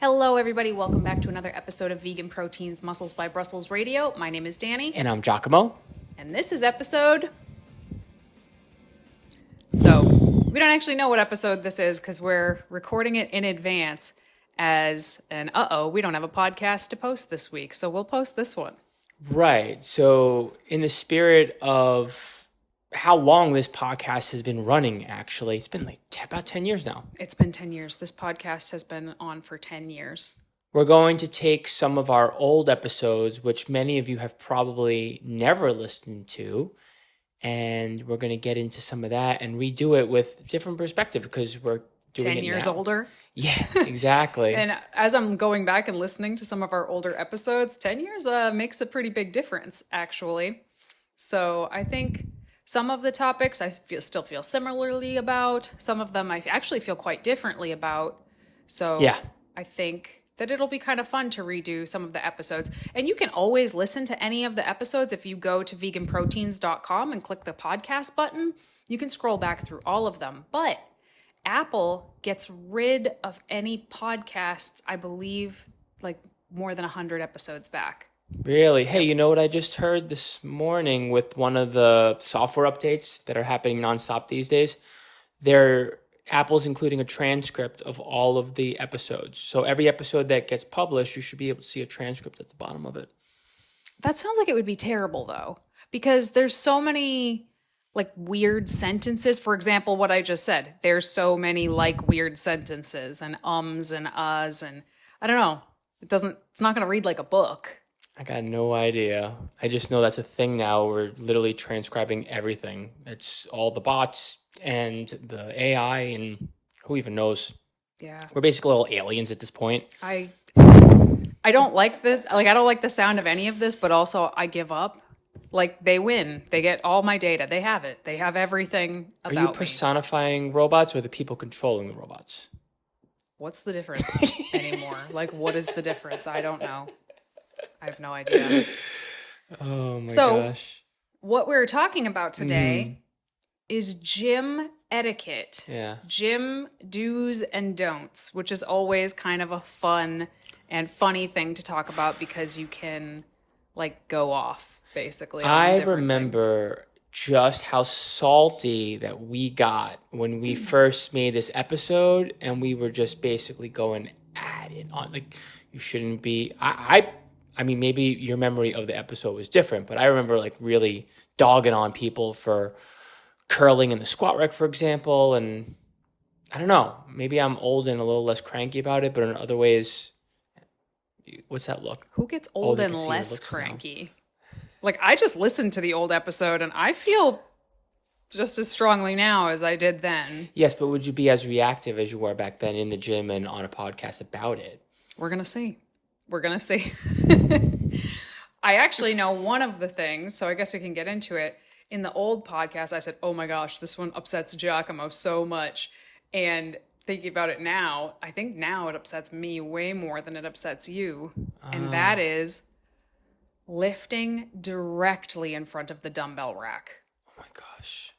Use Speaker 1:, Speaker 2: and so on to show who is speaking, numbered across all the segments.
Speaker 1: Hello, everybody. Welcome back to another episode of Vegan Proteins Muscles by Brussels Radio. My name is Danny.
Speaker 2: And I'm 𝐃𝐨𝐽.
Speaker 1: And this is episode... So, we don't actually know what episode this is because we're recording it in advance as an we don't have a podcast to post this week. So we'll post this one.
Speaker 2: Right. So in the spirit of how long this podcast has been running, actually, it's been like about 10 years now.
Speaker 1: It's been 10 years. This podcast has been on for 10 years.
Speaker 2: We're going to take some of our old episodes, which many of you have probably never listened to, and we're going to get into some of that and redo it with different perspective because we're doing
Speaker 1: 10
Speaker 2: it
Speaker 1: years
Speaker 2: now.
Speaker 1: older.
Speaker 2: Yeah, exactly.
Speaker 1: And as I'm going back and listening to some of our older episodes, 10 years makes a pretty big difference, actually. So I think some of the topics I still feel similarly about. Some of them I actually feel quite differently about. So yeah. I think that it'll be kind of fun to redo some of the episodes. And you can always listen to any of the episodes if you go to VeganProteins.com and click the podcast button. You can scroll back through all of them. But Apple gets rid of any podcasts, I believe, like more than 100 episodes back.
Speaker 2: Really? Hey, you know what I just heard this morning with one of the software updates that are happening nonstop these days? Apple's including a transcript of all of the episodes. So every episode that gets published, you should be able to see a transcript at the bottom of it.
Speaker 1: That sounds like it would be terrible, though, because there's so many like weird sentences. For example, what I just said, there's so many like weird sentences and ums and uhs, and I don't know. It's not going to read like a book.
Speaker 2: I got no idea. I just know that's a thing now. We're literally transcribing everything. It's all the bots and the AI and who even knows.
Speaker 1: Yeah.
Speaker 2: We're basically all aliens at this point.
Speaker 1: I don't like this. Like, I don't like the sound of any of this, but also I give up. Like, they win. They get all my data. They have it. They have everything about me.
Speaker 2: Are you personifying robots or the people controlling the robots?
Speaker 1: What's the difference anymore? Like, what is the difference? I don't know. I have no idea.
Speaker 2: Oh my gosh.
Speaker 1: What we're talking about today is gym etiquette.
Speaker 2: Yeah.
Speaker 1: Gym do's and don'ts, which is always kind of a fun and funny thing to talk about because you can like go off basically.
Speaker 2: I remember just how salty that we got when we first made this episode and we were just basically going at it on like you shouldn't be I mean, maybe your memory of the episode was different, but I remember like really dogging on people for curling in the squat rack, for example. And I don't know, maybe I'm old and a little less cranky about it, but in other ways, what's that look?
Speaker 1: Who gets old and less cranky? Like, I just listened to the old episode and I feel just as strongly now as I did then.
Speaker 2: Yes, but would you be as reactive as you were back then in the gym and on a podcast about it?
Speaker 1: We're going to see. We're going to see. I actually know one of the things, so I guess we can get into it. In the old podcast, I said, oh my gosh, this one upsets 𝐃𝐨𝐽 so much. And thinking about it now, I think now it upsets me way more than it upsets you. And that is lifting directly in front of the dumbbell rack.
Speaker 2: Oh my gosh.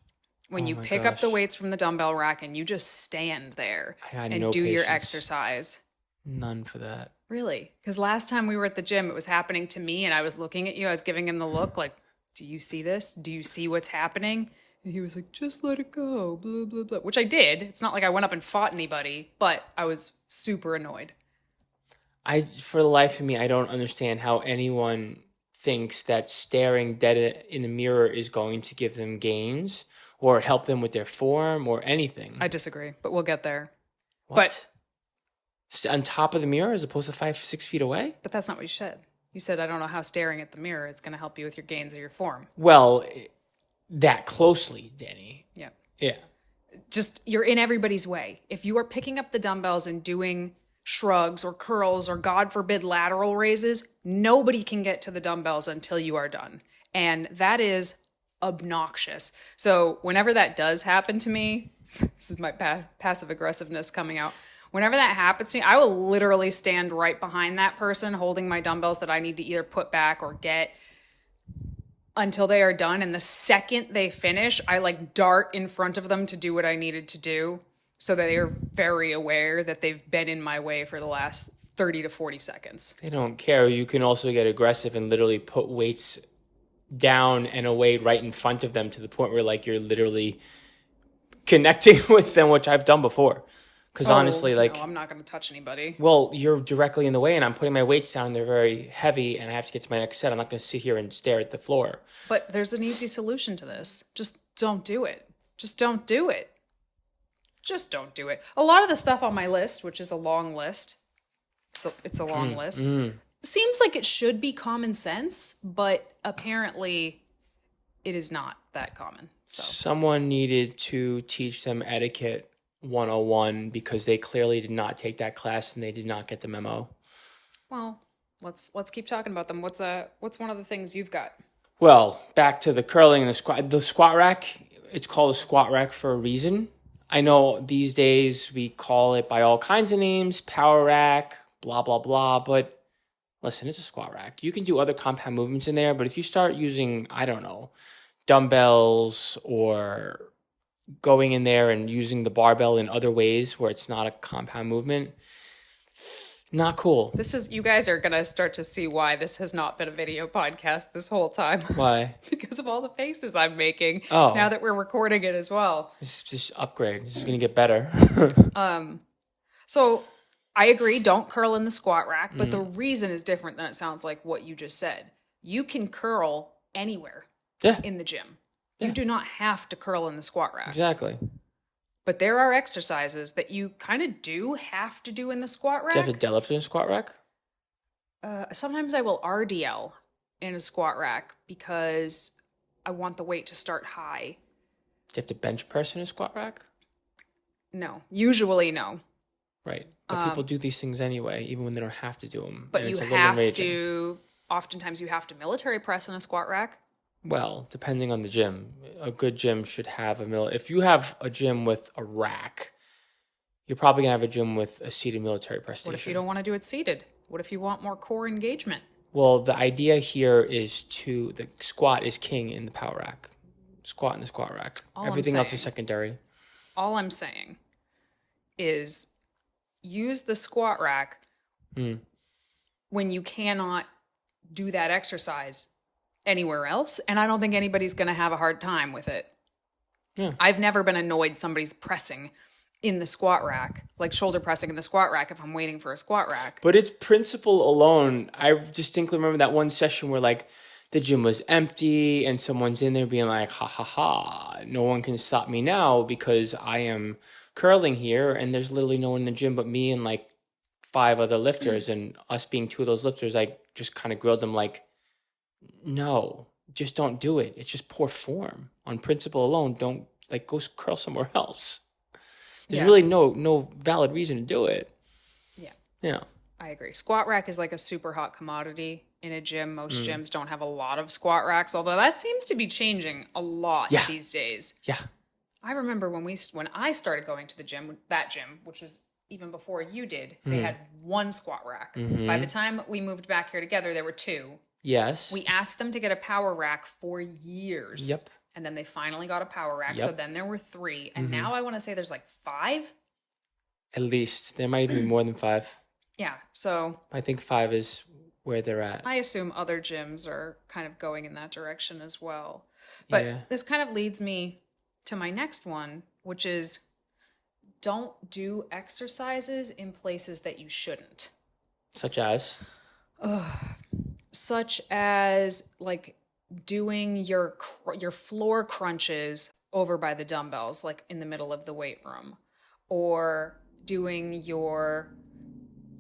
Speaker 1: When you pick up the weights from the dumbbell rack and you just stand there and do your exercise.
Speaker 2: None for that.
Speaker 1: Really? Because last time we were at the gym, it was happening to me and I was looking at you. I was giving him the look like, do you see this? Do you see what's happening? And he was like, just let it go, blah, blah, blah, which I did. It's not like I went up and fought anybody, but I was super annoyed.
Speaker 2: For the life of me, I don't understand how anyone thinks that staring dead in the mirror is going to give them gains or help them with their form or anything.
Speaker 1: I disagree, but we'll get there.
Speaker 2: What? On top of the mirror as opposed to 5-6 feet away?
Speaker 1: But that's not what you said. You said, I don't know how staring at the mirror is going to help you with your gains or your form.
Speaker 2: Well, that closely, Danny.
Speaker 1: Yeah.
Speaker 2: Yeah.
Speaker 1: Just, you're in everybody's way. If you are picking up the dumbbells and doing shrugs or curls or, God forbid, lateral raises, nobody can get to the dumbbells until you are done. And that is obnoxious. So whenever that does happen to me, this is my passive aggressiveness coming out. Whenever that happens to me, I will literally stand right behind that person holding my dumbbells that I need to either put back or get until they are done. And the second they finish, I like dart in front of them to do what I needed to do so that they're very aware that they've been in my way for the last 30 to 40 seconds.
Speaker 2: They don't care. You can also get aggressive and literally put weights down and away right in front of them to the point where like you're literally connecting with them, which I've done before. Because honestly, like,
Speaker 1: no, I'm not going to touch anybody.
Speaker 2: well, you're directly in the way and I'm putting my weights down. They're very heavy and I have to get to my next set. I'm not going to sit here and stare at the floor.
Speaker 1: But there's an easy solution to this. Just don't do it. Just don't do it. Just don't do it. A lot of the stuff on my list, which is a long list, it's a long list, seems like it should be common sense, but apparently it is not that common. So
Speaker 2: Someone needed to teach them etiquette 101 because they clearly did not take that class and they did not get the memo.
Speaker 1: well, let's keep talking about them. What's one of the things you've got?
Speaker 2: Well, back to the curling and the squat. The squat rack, it's called a squat rack for a reason. I know these days we call it by all kinds of names, power rack, blah, blah, blah. But listen, it's a squat rack. You can do other compound movements in there. But if you start using, I don't know, dumbbells or going in there and using the barbell in other ways where it's not a compound movement, not cool.
Speaker 1: You guys are going to start to see why this has not been a video podcast this whole time.
Speaker 2: Why?
Speaker 1: Because of all the faces I'm making
Speaker 2: Oh.
Speaker 1: now that we're recording it as well.
Speaker 2: This is just upgrade. This is going to get better.
Speaker 1: So I agree, don't curl in the squat rack, but the reason is different than it sounds like what you just said. You can curl anywhere
Speaker 2: Yeah,
Speaker 1: in the gym.
Speaker 2: Yeah.
Speaker 1: You do not have to curl in the squat rack.
Speaker 2: exactly.
Speaker 1: But there are exercises that you kind of do have to do in the squat rack.
Speaker 2: Do you have to deadlift in a squat rack?
Speaker 1: Sometimes I will RDL in a squat rack because I want the weight to start high.
Speaker 2: Do you have to bench press in a squat rack?
Speaker 1: No, usually no.
Speaker 2: Right. But people do these things anyway, even when they don't have to do them.
Speaker 1: But
Speaker 2: and
Speaker 1: you
Speaker 2: it's a little
Speaker 1: have
Speaker 2: enraging.
Speaker 1: to, oftentimes you have to military press in a squat rack.
Speaker 2: Well, depending on the gym. A good gym should have if you have a gym with a rack, you're probably going to have a gym with a seated military press station.
Speaker 1: What if you don't want to do it seated? What if you want more core engagement?
Speaker 2: Well, the idea here is the squat is king in the power rack. Squat in the squat rack. Everything else is secondary.
Speaker 1: All I'm saying is use the squat rack when you cannot do that exercise anywhere else. And I don't think anybody's going to have a hard time with it.
Speaker 2: Yeah.
Speaker 1: I've never been annoyed somebody's pressing in the squat rack, like shoulder pressing in the squat rack if I'm waiting for a squat rack.
Speaker 2: But it's principle alone. I distinctly remember that one session where like the gym was empty and someone's in there being like, ha ha ha, no one can stop me now because I am curling here and there's literally no one in the gym but me and like 5 other lifters, and us being 2 of those lifters, I just kind of grilled them like, no, just don't do it. It's just poor form. On principle alone, don't like go curl somewhere else. There's really no valid reason to do it.
Speaker 1: Yeah.
Speaker 2: Yeah.
Speaker 1: I agree. Squat rack is like a super hot commodity in a gym. Most gyms don't have a lot of squat racks, although that seems to be changing a lot these days.
Speaker 2: Yeah.
Speaker 1: I remember when I started going to the gym, which was even before you did, they had 1 squat rack. By the time we moved back here together, there were 2.
Speaker 2: Yes.
Speaker 1: We asked them to get a power rack for years.
Speaker 2: Yep.
Speaker 1: And then they finally got a power rack.
Speaker 2: Yep.
Speaker 1: So then there were 3. And now I want to say there's like 5.
Speaker 2: At least. There might even be more than 5.
Speaker 1: Yeah. So
Speaker 2: I think 5 is where they're at.
Speaker 1: I assume other gyms are kind of going in that direction as well. But this kind of leads me to my next one, which is don't do exercises in places that you shouldn't.
Speaker 2: Such as?
Speaker 1: Such as like doing your floor crunches over by the dumbbells, like in the middle of the weight room, or doing your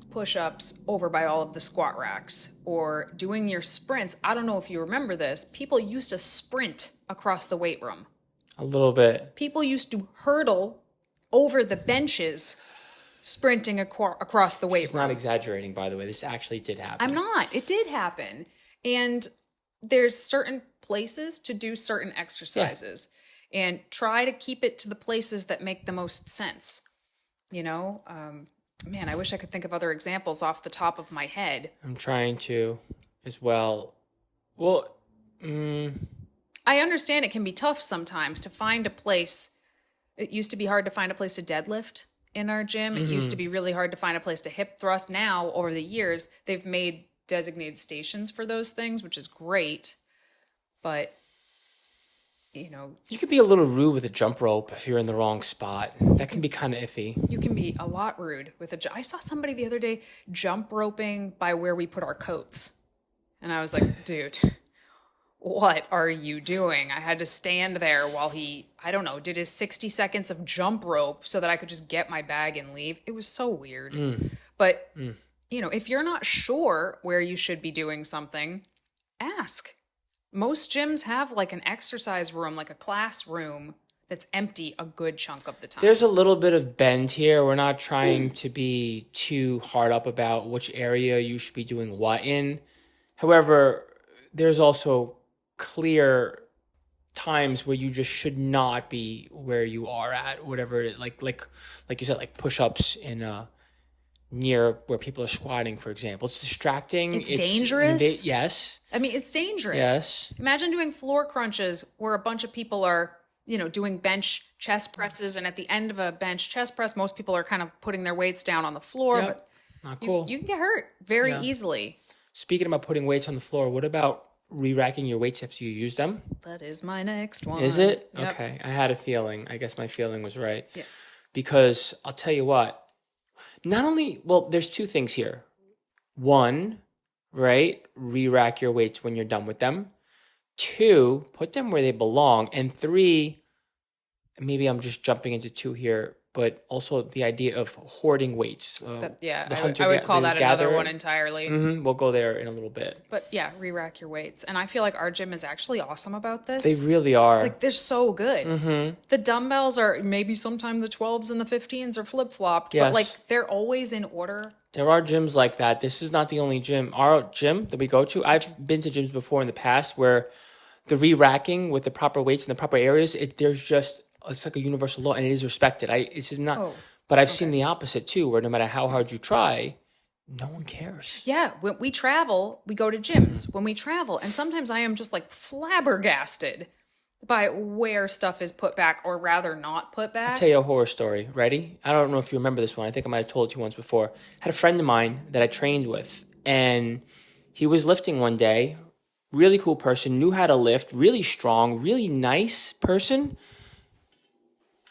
Speaker 1: push-ups over by all of the squat racks, or doing your sprints. I don't know if you remember this. People used to sprint across the weight room.
Speaker 2: A little bit.
Speaker 1: People used to hurdle over the benches sprinting across the weight room.
Speaker 2: Not exaggerating, by the way. This actually did happen.
Speaker 1: I'm not. It did happen. And there's certain places to do certain exercises. And try to keep it to the places that make the most sense. You know? Man, I wish I could think of other examples off the top of my head.
Speaker 2: I'm trying to as well. Well,
Speaker 1: I understand it can be tough sometimes to find a place. It used to be hard to find a place to deadlift in our gym. It used to be really hard to find a place to hip thrust. Now, over the years, they've made designated stations for those things, which is great. But, you know,
Speaker 2: You could be a little rude with a jump rope if you're in the wrong spot. That can be kind of iffy.
Speaker 1: you can be a lot rude with I saw somebody the other day jump roping by where we put our coats. And I was like, dude, what are you doing? I had to stand there while he, I don't know, did his 60 seconds of jump rope so that I could just get my bag and leave. It was so weird. But, you know, if you're not sure where you should be doing something, ask. Most gyms have like an exercise room, like a classroom that's empty a good chunk of the time.
Speaker 2: There's a little bit of bend here. We're not trying to be too hard up about which area you should be doing what in. However, there's also clear times where you just should not be where you are at, whatever it, like you said, like push-ups in near where people are squatting, for example. It's distracting.
Speaker 1: It's dangerous.
Speaker 2: Yes.
Speaker 1: I mean, it's dangerous.
Speaker 2: Yes.
Speaker 1: Imagine doing floor crunches where a bunch of people are, you know, doing bench chest presses, and at the end of a bench chest press, most people are kind of putting their weights down on the floor.
Speaker 2: Yep.
Speaker 1: But
Speaker 2: Not cool.
Speaker 1: you can get hurt very easily.
Speaker 2: Speaking about putting weights on the floor, what about re-racking your weights after you use them?
Speaker 1: That is my next one.
Speaker 2: Is it?
Speaker 1: Yep.
Speaker 2: Okay. I had a feeling. I guess my feeling was right.
Speaker 1: Yeah.
Speaker 2: Because I'll tell you what, not only, well, there's two things here. One, right? Re-rack your weights when you're done with them. Two, put them where they belong. And three, maybe I'm just jumping into two here, but also the idea of hoarding weights.
Speaker 1: I would call that another one entirely.
Speaker 2: We'll go there in a little bit.
Speaker 1: But yeah, re-rack your weights. And I feel like our gym is actually awesome about this.
Speaker 2: They really are.
Speaker 1: Like, they're so good. The dumbbells are, maybe sometime the 12s and the 15s are flip-flopped,
Speaker 2: Yes.
Speaker 1: but like they're always in order.
Speaker 2: There are gyms like that. This is not the only gym. Our gym that we go to, I've been to gyms before in the past where the re-racking with the proper weights in the proper areas, it's like a universal law, and it is respected. But I've seen the opposite too, where no matter how hard you try, no one cares.
Speaker 1: Yeah, when we travel, we go to gyms. When we travel, and sometimes I am just like flabbergasted by where stuff is put back, or rather not put back.
Speaker 2: I'll tell you a horror story. Ready? I don't know if you remember this one. I think I might have told it to you once before. I had a friend of mine that I trained with, and he was lifting one day. Really cool person, knew how to lift, really strong, really nice person.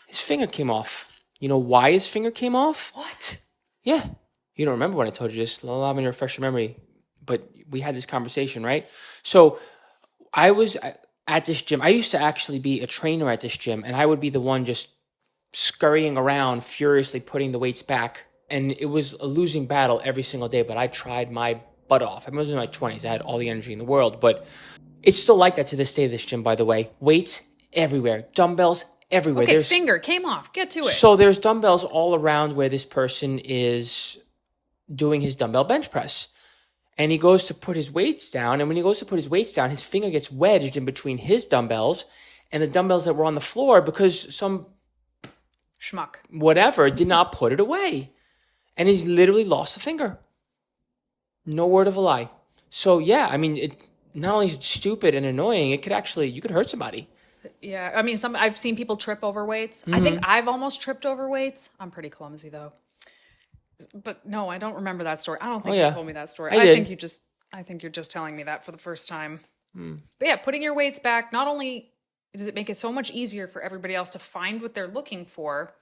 Speaker 2: His finger came off. You know why his finger came off?
Speaker 1: What?
Speaker 2: Yeah. You don't remember when I told you this. Allow me to refresh your memory. But we had this conversation, right? So I was at this gym. I used to actually be a trainer at this gym, and I would be the one just scurrying around, furiously putting the weights back. And it was a losing battle every single day, but I tried my butt off. I was in my 20s. I had all the energy in the world, but it's still like that to this day, this gym, by the way. Weights everywhere. Dumbbells everywhere.
Speaker 1: Okay, finger came off. Get to it.
Speaker 2: So there's dumbbells all around where this person is doing his dumbbell bench press. And he goes to put his weights down. And when he goes to put his weights down, his finger gets wedged in between his dumbbells and the dumbbells that were on the floor because some
Speaker 1: schmuck,
Speaker 2: whatever, did not put it away. And he's literally lost a finger. No word of a lie. So yeah, I mean, it not only is it stupid and annoying, you could hurt somebody.
Speaker 1: Yeah, I mean, I've seen people trip over weights. I think I've almost tripped over weights. I'm pretty clumsy though. But no, I don't remember that story. I don't think you told me that story. I think you're just telling me that for the first time. But yeah, putting your weights back, not only does it make it so much easier for everybody else to find what they're looking for,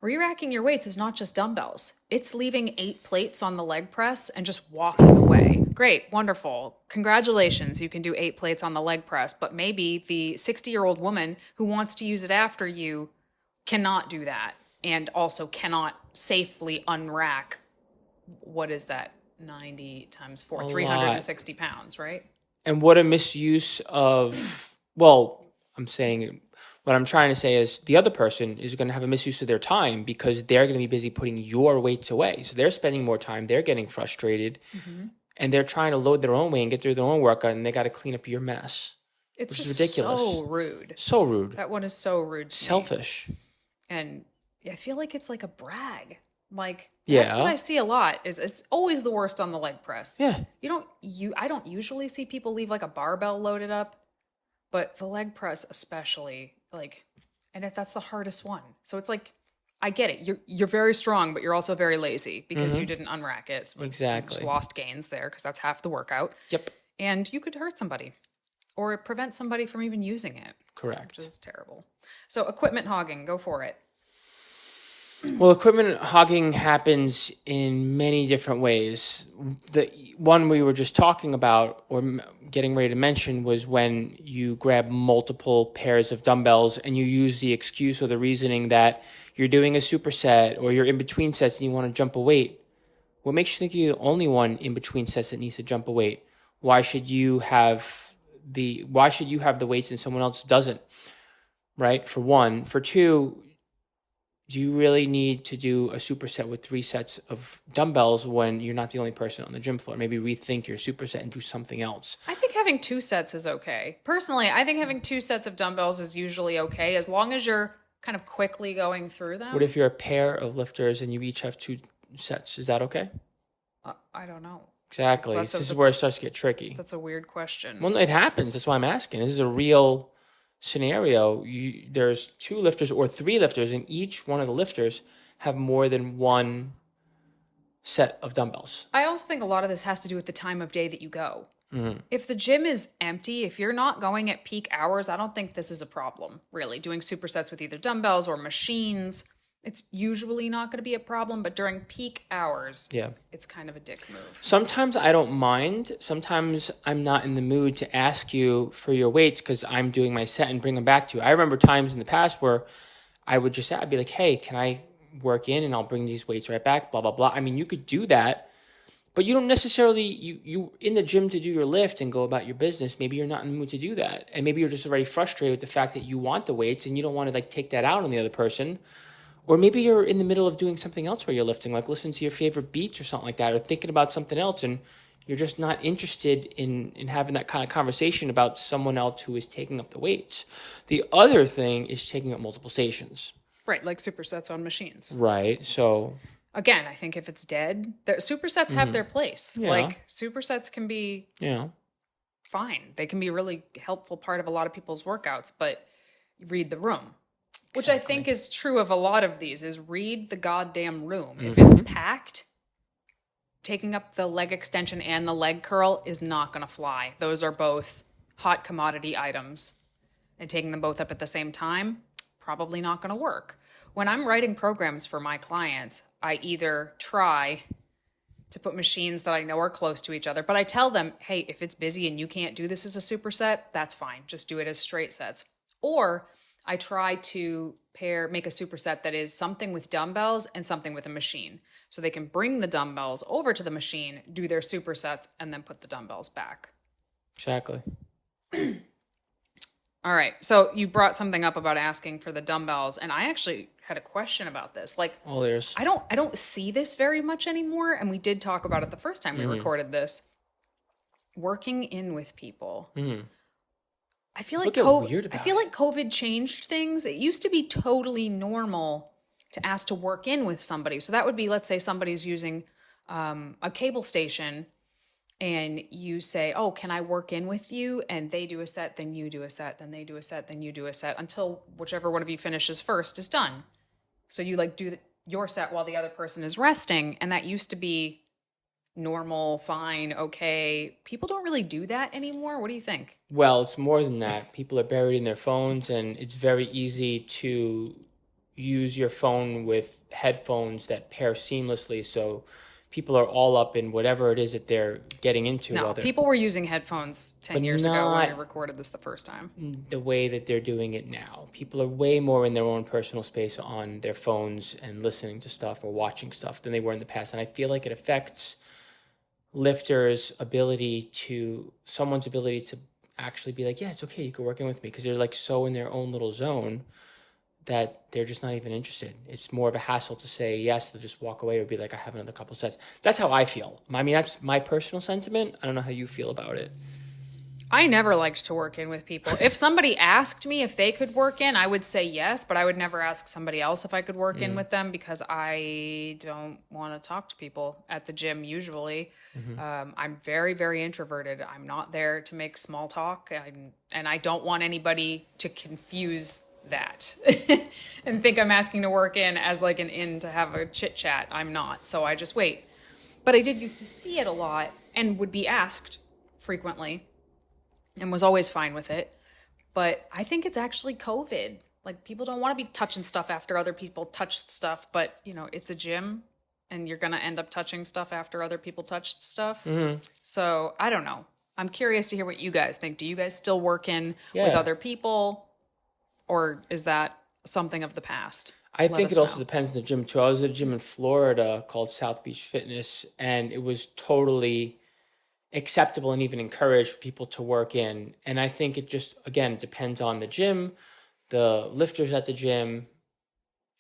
Speaker 1: re-racking your weights is not just dumbbells. It's leaving 8 plates on the leg press and just walking away. Great, wonderful. Congratulations, you can do 8 plates on the leg press, but maybe the 60-year-old woman who wants to use it after you cannot do that and also cannot safely unrack, what is that, 90 times 4, 360 pounds, right?
Speaker 2: And what a misuse of, well, what I'm trying to say is the other person is going to have a misuse of their time because they're going to be busy putting your weights away. So they're spending more time. They're getting frustrated. And they're trying to load their own weight and get through their own workout, and they got to clean up your mess.
Speaker 1: It's
Speaker 2: which
Speaker 1: just
Speaker 2: is ridiculous.
Speaker 1: So rude.
Speaker 2: So rude.
Speaker 1: That one is so rude to me.
Speaker 2: Selfish.
Speaker 1: And I feel like it's like a brag. Like,
Speaker 2: yeah.
Speaker 1: That's what I see a lot, is it's always the worst on the leg press.
Speaker 2: Yeah.
Speaker 1: I don't usually see people leave like a barbell loaded up, but the leg press especially, like, and if that's the hardest one. So it's like, I get it. You're very strong, but you're also very lazy because you didn't unrack it. So
Speaker 2: Exactly.
Speaker 1: you just lost gains there because that's half the workout.
Speaker 2: Yep.
Speaker 1: And you could hurt somebody or prevent somebody from even using it.
Speaker 2: Correct.
Speaker 1: Which is terrible. So equipment hogging, go for it.
Speaker 2: Well, equipment hogging happens in many different ways. The one we were just talking about or getting ready to mention was when you grab multiple pairs of dumbbells and you use the excuse or the reasoning that you're doing a superset or you're in between sets and you want to jump a weight. What makes you think you're the only one in between sets that needs to jump a weight? Why should you have the weights and someone else doesn't? Right? For one. For two, do you really need to do a superset with 3 sets of dumbbells when you're not the only person on the gym floor? Maybe rethink your superset and do something else.
Speaker 1: I think having 2 sets is okay. Personally, I think having 2 sets of dumbbells is usually okay as long as you're kind of quickly going through them.
Speaker 2: What if you're a pair of lifters and you each have 2 sets? Is that okay?
Speaker 1: I don't know.
Speaker 2: Exactly. This is where it starts to get tricky.
Speaker 1: That's a weird question.
Speaker 2: Well, it happens. That's why I'm asking. This is a real scenario. There's 2 lifters or 3 lifters, and each one of the lifters have more than 1 set of dumbbells.
Speaker 1: I also think a lot of this has to do with the time of day that you go. If the gym is empty, if you're not going at peak hours, I don't think this is a problem, really. Doing supersets with either dumbbells or machines, it's usually not going to be a problem, but during peak hours, it's kind of a dick move.
Speaker 2: Sometimes I don't mind. Sometimes I'm not in the mood to ask you for your weights because I'm doing my set and bring them back to you. I remember times in the past where I would just I'd be like, hey, can I work in and I'll bring these weights right back, blah, blah, blah. I mean, you could do that, but you don't necessarily, you in the gym to do your lift and go about your business. Maybe you're not in the mood to do that. And maybe you're just already frustrated with the fact that you want the weights and you don't want to take that out on the other person. Or maybe you're in the middle of doing something else where you're lifting, like listening to your favorite beats or something like that, or thinking about something else, and you're just not interested in having that kind of conversation about someone else who is taking up the weights. The other thing is taking up multiple stations.
Speaker 1: Right, like supersets on machines.
Speaker 2: Right, so...
Speaker 1: Again, I think if it's dead, supersets have their place.
Speaker 2: Yeah.
Speaker 1: Like, supersets can be fine. They can be a really helpful part of a lot of people's workouts, but read the room. Which I think is true of a lot of these, is read the goddamn room. If it's packed, taking up the leg extension and the leg curl is not going to fly. Those are both hot commodity items. And taking them both up at the same time, probably not going to work. When I'm writing programs for my clients, I either try to put machines that I know are close to each other, but I tell them, hey, if it's busy and you can't do this as a superset, that's fine. Just do it as straight sets. Or I try to make a superset that is something with dumbbells and something with a machine. So they can bring the dumbbells over to the machine, do their supersets, and then put the dumbbells back.
Speaker 2: Exactly.
Speaker 1: All right. So you brought something up about asking for the dumbbells, and I actually had a question about this. Like, I don't see this very much anymore, and we did talk about it the first time we recorded this. Working in with people. I feel like COVID changed things. It used to be totally normal to ask to work in with somebody. So that would be, let's say somebody's using a cable station and you say, oh, can I work in with you? And they do a set, then you do a set, then they do a set, then you do a set until whichever one of you finishes first is done. So you do your set while the other person is resting. And that used to be normal, fine, okay. People don't really do that anymore. What do you think?
Speaker 2: Well, it's more than that. People are buried in their phones, and it's very easy to use your phone with headphones that pair seamlessly. So people are all up in whatever it is that they're getting into.
Speaker 1: No, people were using headphones 10 years ago when we recorded this the first time.
Speaker 2: The way that they're doing it now. People are way more in their own personal space on their phones and listening to stuff or watching stuff than they were in the past. And I feel like it affects lifters' someone's ability to actually be like, yeah, it's okay, you can work in with me, because they're so in their own little zone that they're just not even interested. It's more of a hassle to say yes, they'll just walk away or be like, I have another couple sets. That's how I feel. I mean, that's my personal sentiment. I don't know how you feel about it.
Speaker 1: I never liked to work in with people. If somebody asked me if they could work in, I would say yes, but I would never ask somebody else if I could work in with them because I don't want to talk to people at the gym usually. I'm very, very introverted. I'm not there to make small talk, and I don't want anybody to confuse that and think I'm asking to work in as like an in to have a chit chat. I'm not. So I just wait. But I did used to see it a lot and would be asked frequently and was always fine with it. But I think it's actually COVID. Like, people don't want to be touching stuff after other people touched stuff, but you know, it's a gym and you're going to end up touching stuff after other people touched stuff. So I don't know. I'm curious to hear what you guys think. Do you guys still work in with other people, or is that something of the past?
Speaker 2: I think it also depends on the gym too. I was at a gym in Florida called South Beach Fitness, and it was totally acceptable and even encouraged for people to work in. And I think it just, again, depends on the gym, the lifters at the gym,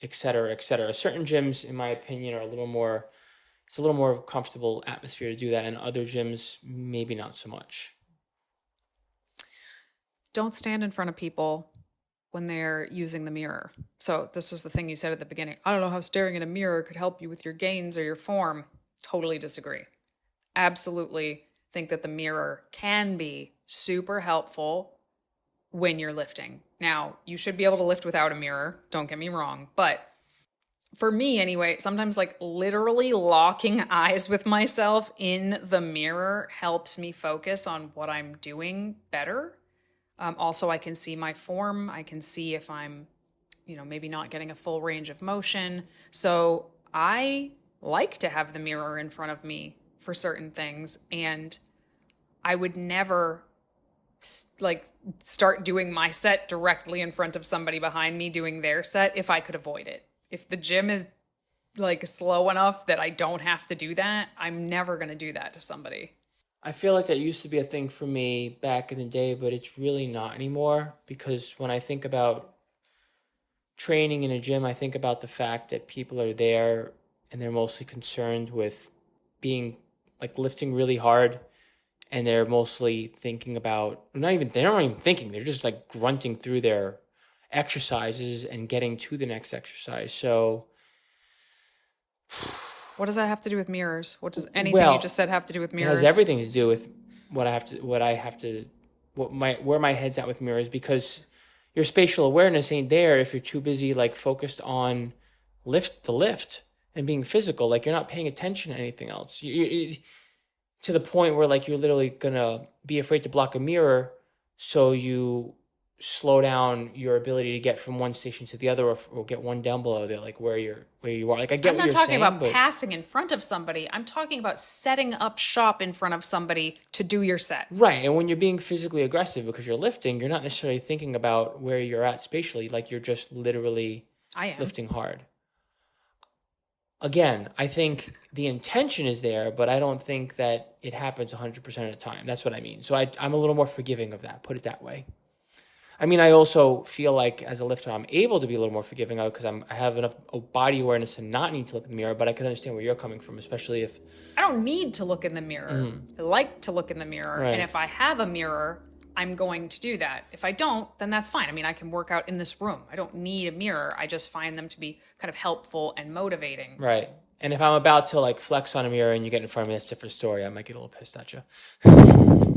Speaker 2: et cetera, et cetera. Certain gyms, in my opinion, are it's a little more comfortable atmosphere to do that. And other gyms, maybe not so much.
Speaker 1: Don't stand in front of people when they're using the mirror. So this is the thing you said at the beginning. I don't know how staring in a mirror could help you with your gains or your form. Totally disagree. Absolutely think that the mirror can be super helpful when you're lifting. Now, you should be able to lift without a mirror, don't get me wrong, but for me anyway, sometimes like literally locking eyes with myself in the mirror helps me focus on what I'm doing better. Also, I can see my form. I can see if I'm, maybe not getting a full range of motion. So I like to have the mirror in front of me for certain things. And I would never start doing my set directly in front of somebody behind me doing their set if I could avoid it. If the gym is slow enough that I don't have to do that, I'm never going to do that to somebody.
Speaker 2: I feel like that used to be a thing for me back in the day, but it's really not anymore, because when I think about training in a gym, I think about the fact that people are there and they're mostly concerned with being lifting really hard, and they're mostly thinking about, they're not even thinking, they're just grunting through their exercises and getting to the next exercise. So
Speaker 1: what does that have to do with mirrors? What does anything you just said have to do with mirrors?
Speaker 2: It has everything to do with where my head's at with mirrors, because your spatial awareness ain't there if you're too busy focused on the lift and being physical. You're not paying attention to anything else. To the point where you're literally gonna be afraid to block a mirror, so you slow down your ability to get from one station to the other, or get one down below there, where you are. I get
Speaker 1: I'm
Speaker 2: what
Speaker 1: not
Speaker 2: you're
Speaker 1: talking
Speaker 2: saying,
Speaker 1: about passing in front of somebody. I'm talking about setting up shop in front of somebody to do your set.
Speaker 2: Right, and when you're being physically aggressive because you're lifting, you're not necessarily thinking about where you're at spatially. You're just literally lifting hard. Again, I think the intention is there, but I don't think that it happens 100% of the time. That's what I mean. So I'm a little more forgiving of that, put it that way. I mean, I also feel like as a lifter, I'm able to be a little more forgiving of it because I have enough body awareness to not need to look in the mirror, but I can understand where you're coming from, especially if...
Speaker 1: I don't need to look in the mirror. I like to look in the mirror. Right. And if I have a mirror, I'm going to do that. If I don't, then that's fine. I mean, I can work out in this room. I don't need a mirror. I just find them to be kind of helpful and motivating.
Speaker 2: Right. And if I'm about to flex on a mirror and you get in front of me, that's a different story. I might get a little pissed at you.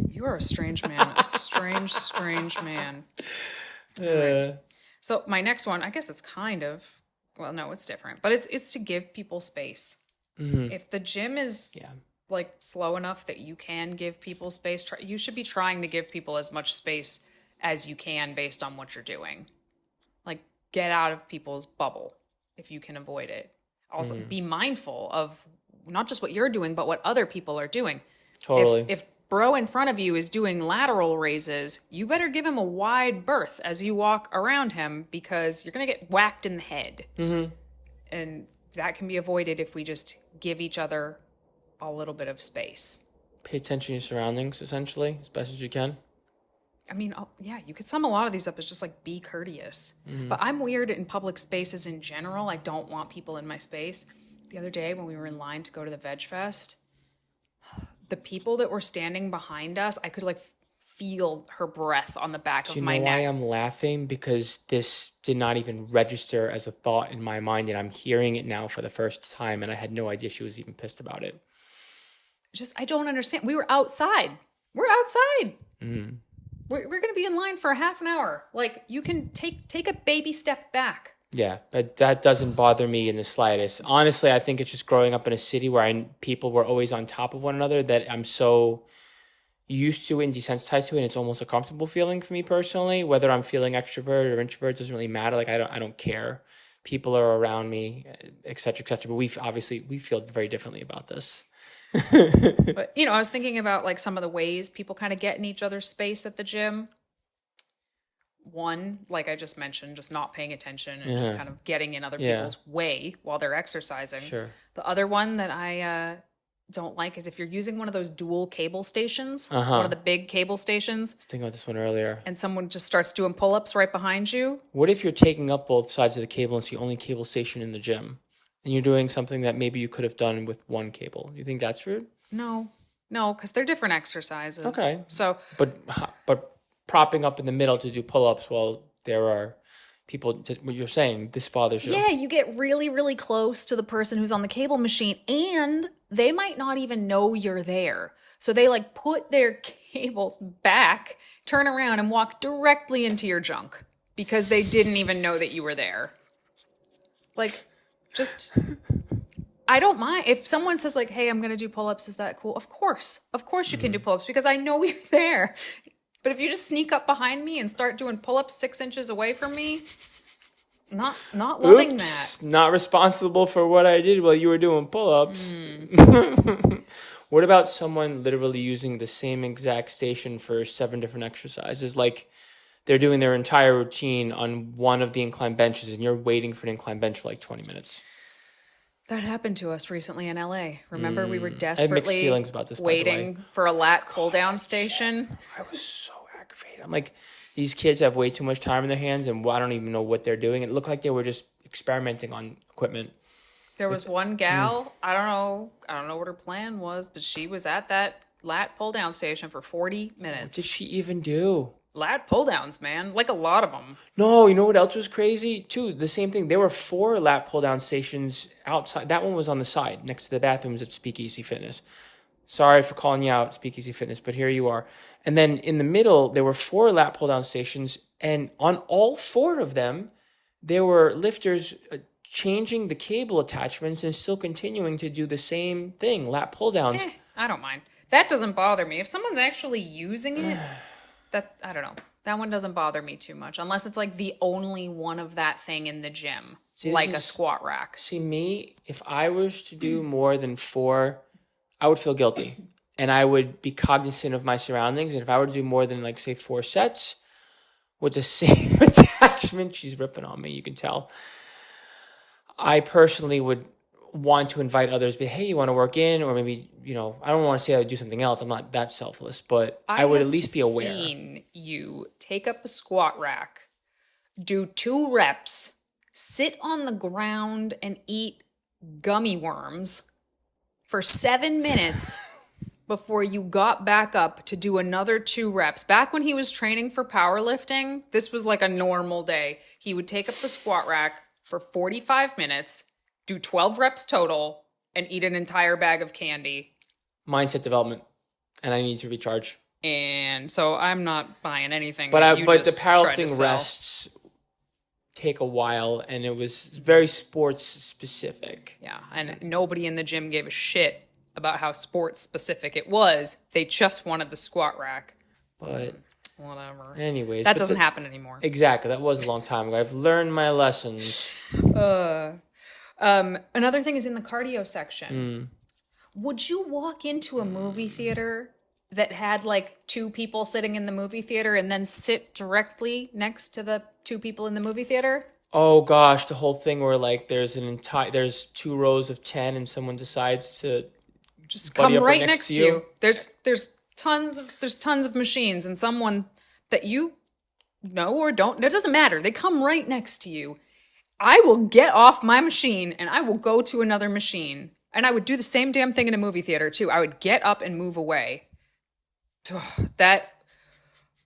Speaker 1: You are a strange man. A strange, strange man. Right. So my next one, I guess it's no, it's different, but it's to give people space. Mm-hmm. If the gym is slow enough that you can give people space, you should be trying to give people as much space as you can based on what you're doing. Get out of people's bubble if you can avoid it. Also, be mindful of not just what you're doing, but what other people are doing.
Speaker 2: Totally.
Speaker 1: If bro in front of you is doing lateral raises, you better give him a wide berth as you walk around him, because you're going to get whacked in the head. Mm-hmm. And that can be avoided if we just give each other a little bit of space.
Speaker 2: Pay attention to your surroundings, essentially, as best as you can.
Speaker 1: I mean, you could sum a lot of these up as just be courteous. Mm-hmm. But I'm weird in public spaces in general. I don't want people in my space. The other day when we were in line to go to the Veg Fest, the people that were standing behind us, I could feel her breath on the back of my neck.
Speaker 2: Do you know why I'm laughing? Because this did not even register as a thought in my mind, and I'm hearing it now for the first time, and I had no idea she was even pissed about it.
Speaker 1: I don't understand. We were outside. We're outside. Mm-hmm. We're going to be in line for a half an hour. Like, you can take a baby step back.
Speaker 2: Yeah, but that doesn't bother me in the slightest. Honestly, I think it's just growing up in a city where people were always on top of one another that I'm so used to and desensitized to it, and it's almost a comfortable feeling for me personally. Whether I'm feeling extrovert or introvert doesn't really matter. Like, I don't care. People are around me, et cetera, et cetera. But we feel very differently about this.
Speaker 1: But, I was thinking about like some of the ways people kind of get in each other's space at the gym. One, like I just mentioned, just not paying attention and just kind of getting in other people's way while they're exercising.
Speaker 2: Sure.
Speaker 1: The other one that I don't like is if you're using one of those dual cable stations, one of the big cable stations.
Speaker 2: I was thinking about this one earlier.
Speaker 1: And someone just starts doing pull-ups right behind you.
Speaker 2: What if you're taking up both sides of the cable and it's the only cable station in the gym? And you're doing something that maybe you could have done with one cable. You think that's rude?
Speaker 1: No, because they're different exercises.
Speaker 2: Okay.
Speaker 1: So,
Speaker 2: but propping up in the middle to do pull-ups while there are people, what you're saying, this bothers you.
Speaker 1: Yeah, you get really, really close to the person who's on the cable machine, and they might not even know you're there. So they like put their cables back, turn around, and walk directly into your junk because they didn't even know that you were there. Like, just, I don't mind. If someone says like, hey, I'm going to do pull-ups, is that cool? Of course you can do pull-ups because I know you're there. But if you just sneak up behind me and start doing pull-ups 6 inches away from me, not loving that.
Speaker 2: Not responsible for what I did while you were doing pull-ups. What about someone literally using the same exact station for 7 different exercises? Like they're doing their entire routine on one of the incline benches and you're waiting for an incline bench for like 20 minutes.
Speaker 1: That happened to us recently in LA. Remember, we were
Speaker 2: I have
Speaker 1: desperately
Speaker 2: mixed feelings about this,
Speaker 1: waiting for a lat pull-down station.
Speaker 2: I was so aggravated. I'm like, these kids have way too much time in their hands, and I don't even know what they're doing. It looked like they were just experimenting on equipment.
Speaker 1: There was one gal, I don't know what her plan was, but she was at that lat pull-down station for 40 minutes.
Speaker 2: What did she even do?
Speaker 1: Lat pull-downs, man. Like a lot of them.
Speaker 2: No, you know what else was crazy? Too, the same thing. There were 4 lat pull-down stations outside. That one was on the side, next to the bathrooms at Speakeasy Fitness. Sorry for calling you out, Speakeasy Fitness, but here you are. And then in the middle, there were 4 lat pull-down stations, and on all 4 of them, there were lifters changing the cable attachments and still continuing to do the same thing, lat pull-downs.
Speaker 1: I don't mind. That doesn't bother me. If someone's actually using it, I don't know. That one doesn't bother me too much, unless it's like the only one of that thing in the gym, like a squat rack.
Speaker 2: See, me, if I was to do more than 4, I would feel guilty. And I would be cognizant of my surroundings. And if I were to do more than, like, say, 4 sets with the same attachment, she's ripping on me, you can tell. I personally would want to invite others, but hey, you want to work in? Or maybe, I don't want to say I would do something else. I'm not that selfless, but I would at least be aware.
Speaker 1: I've seen you take up a squat rack, do 2 reps, sit on the ground and eat gummy worms for 7 minutes before you got back up to do another 2 reps. Back when he was training for powerlifting, this was like a normal day. He would take up the squat rack for 45 minutes, do 12 reps total, and eat an entire bag of candy.
Speaker 2: Mindset development, and I need to recharge.
Speaker 1: And so I'm not buying anything.
Speaker 2: But the powerlifting rests take a while, and it was very sports specific.
Speaker 1: Yeah, and nobody in the gym gave a shit about how sports specific it was. They just wanted the squat rack.
Speaker 2: But
Speaker 1: whatever.
Speaker 2: Anyways,
Speaker 1: that doesn't happen anymore.
Speaker 2: Exactly, that was a long time ago. I've learned my lessons.
Speaker 1: Another thing is in the cardio section. Would you walk into a movie theater that had like 2 people sitting in the movie theater and then sit directly next to the 2 people in the movie theater?
Speaker 2: Oh gosh, the whole thing where like there's 2 rows of 10 and someone decides to
Speaker 1: just come right next to you. There's tons of machines and someone that you know or don't, it doesn't matter. They come right next to you. I will get off my machine and I will go to another machine. And I would do the same damn thing in a movie theater too. I would get up and move away. That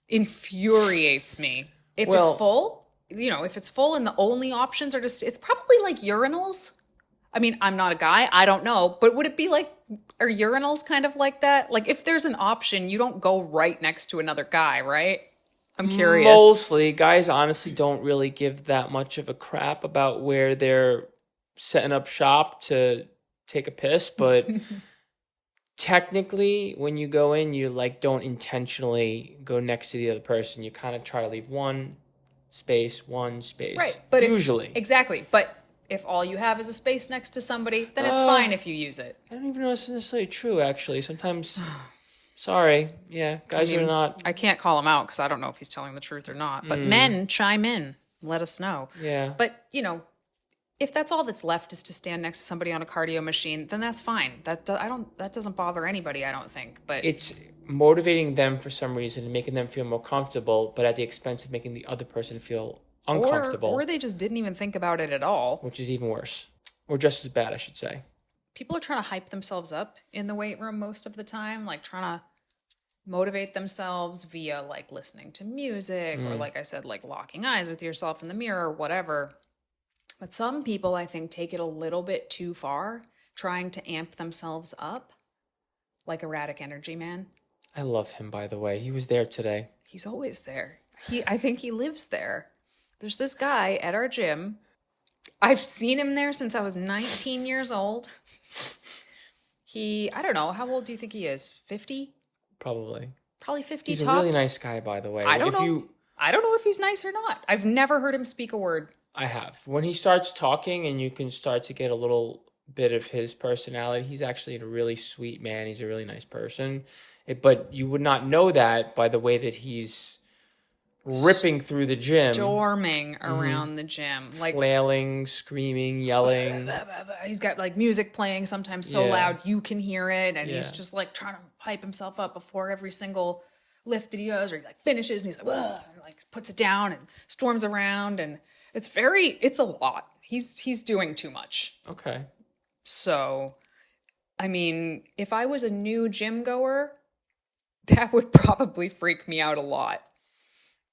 Speaker 1: infuriates me. If it's full and the only options are it's probably like urinals. I mean, I'm not a guy, I don't know, but would it be like, are urinals kind of like that? Like if there's an option, you don't go right next to another guy, right? I'm curious.
Speaker 2: Mostly, guys honestly don't really give that much of a crap about where they're setting up shop to take a piss, but technically when you go in, you like don't intentionally go next to the other person. You kind of try to leave one space.
Speaker 1: Right, but
Speaker 2: usually.
Speaker 1: Exactly, but if all you have is a space next to somebody, then it's fine if you use it.
Speaker 2: I don't even know if it's necessarily true, actually. Sometimes, sorry, yeah, guys are not.
Speaker 1: I can't call him out because I don't know if he's telling the truth or not. But men, chime in, let us know.
Speaker 2: Yeah.
Speaker 1: But if that's all that's left is to stand next to somebody on a cardio machine, then that's fine. That doesn't bother anybody, I don't think. But
Speaker 2: it's motivating them for some reason and making them feel more comfortable, but at the expense of making the other person feel uncomfortable.
Speaker 1: Or they just didn't even think about it at all.
Speaker 2: Which is even worse. Or just as bad, I should say.
Speaker 1: People are trying to hype themselves up in the weight room most of the time, like trying to motivate themselves via like listening to music or like I said, like locking eyes with yourself in the mirror or whatever. But some people, I think, take it a little bit too far, trying to amp themselves up, like Erratic Energy Man.
Speaker 2: I love him, by the way. He was there today.
Speaker 1: He's always there. I think he lives there. There's this guy at our gym. I've seen him there since I was 19 years old. I don't know, how old do you think he is? 50?
Speaker 2: Probably
Speaker 1: 50
Speaker 2: He's
Speaker 1: tops.
Speaker 2: a really nice guy, by the way.
Speaker 1: I don't know if he's nice or not. I've never heard him speak a word.
Speaker 2: I have. When he starts talking and you can start to get a little bit of his personality, he's actually a really sweet man. He's a really nice person. But you would not know that by the way that he's ripping through the gym.
Speaker 1: Storming around the gym. Like
Speaker 2: flailing, screaming, yelling.
Speaker 1: He's got like music playing sometimes so loud you can hear it. And he's just like trying to hype himself up before every single lift that he does. Or he like finishes and he's like, ugh, and like puts it down and storms around. And it's a lot. He's doing too much.
Speaker 2: Okay.
Speaker 1: So, I mean, if I was a new gym goer, that would probably freak me out a lot.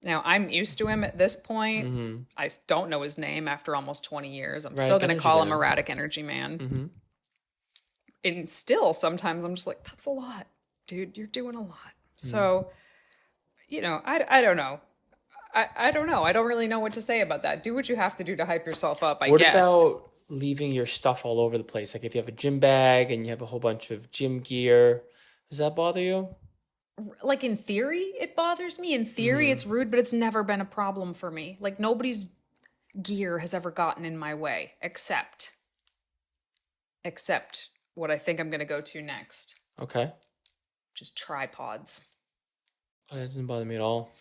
Speaker 1: Now, I'm used to him at this point. Mm-hmm. I don't know his name after almost 20 years. I'm still going to call him Erratic Energy Man. Mm-hmm. And still, sometimes I'm just like, that's a lot. Dude, you're doing a lot. So, I don't know. I don't know. I don't really know what to say about that. Do what you have to do to hype yourself up, I guess.
Speaker 2: What about leaving your stuff all over the place? Like if you have a gym bag and you have a whole bunch of gym gear, does that bother you?
Speaker 1: Like in theory, it bothers me. In theory, it's rude, but it's never been a problem for me. Like nobody's gear has ever gotten in my way, except what I think I'm going to go to next.
Speaker 2: Okay.
Speaker 1: Just tripods.
Speaker 2: Oh, that doesn't bother me at all.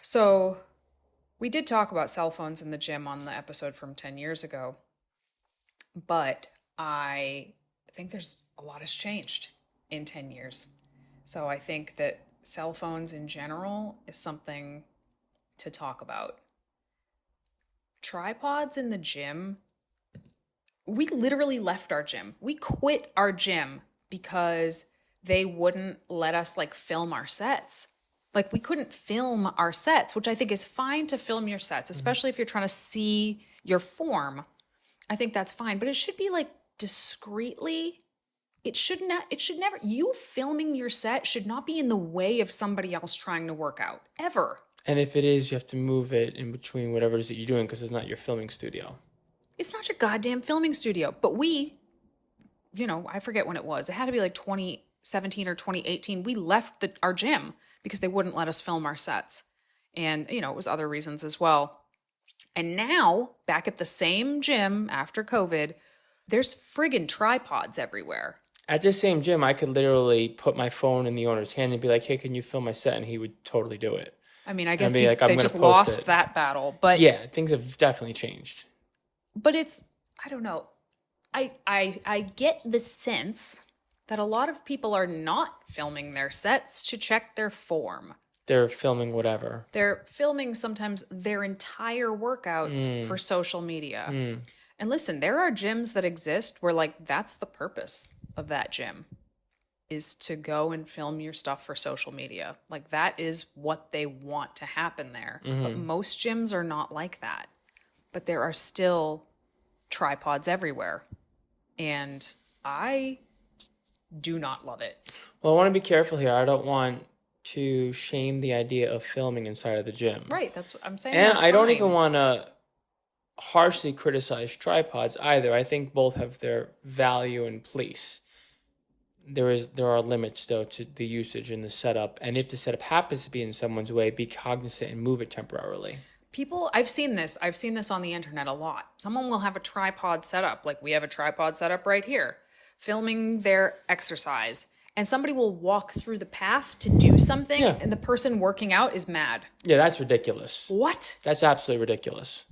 Speaker 1: So we did talk about cell phones in the gym on the episode from 10 years ago, but I think there's a lot has changed in 10 years. So I think that cell phones in general is something to talk about. Tripods in the gym. We literally left our gym. We quit our gym because they wouldn't let us like film our sets. Like we couldn't film our sets, which I think is fine to film your sets, especially if you're trying to see your form. I think that's fine, but it should be like discreetly. It should never, you filming your set should not be in the way of somebody else trying to work out, ever.
Speaker 2: And if it is, you have to move it in between whatever it is that you're doing because it's not your filming studio.
Speaker 1: It's not your goddamn filming studio. But we, I forget when it was. It had to be like 2017 or 2018. We left our gym because they wouldn't let us film our sets. And, it was other reasons as well. And now, back at the same gym after COVID, there's friggin' tripods everywhere.
Speaker 2: At this same gym, I could literally put my phone in the owner's hand and be like, hey, can you film my set? And he would totally do it.
Speaker 1: I mean, I guess they just lost that battle. But
Speaker 2: yeah, things have definitely changed.
Speaker 1: But I don't know. I get the sense that a lot of people are not filming their sets to check their form.
Speaker 2: They're filming whatever.
Speaker 1: They're filming sometimes their entire workouts for social media. And listen, there are gyms that exist where like that's the purpose of that gym is to go and film your stuff for social media. Like that is what they want to happen there. But most gyms are not like that. But there are still tripods everywhere. And I do not love it.
Speaker 2: Well, I want to be careful here. I don't want to shame the idea of filming inside of the gym.
Speaker 1: Right, that's what I'm saying.
Speaker 2: And
Speaker 1: that's
Speaker 2: I don't
Speaker 1: fine.
Speaker 2: even want to harshly criticize tripods either. I think both have their value and place. There are limits though to the usage and the setup, and if the setup happens to be in someone's way, be cognizant and move it temporarily.
Speaker 1: I've seen this on the internet a lot. Someone will have a tripod setup, like we have a tripod setup right here, filming their exercise, and somebody will walk through the path to do something, and the person working out is mad.
Speaker 2: Yeah, that's ridiculous.
Speaker 1: What?
Speaker 2: That's absolutely ridiculous.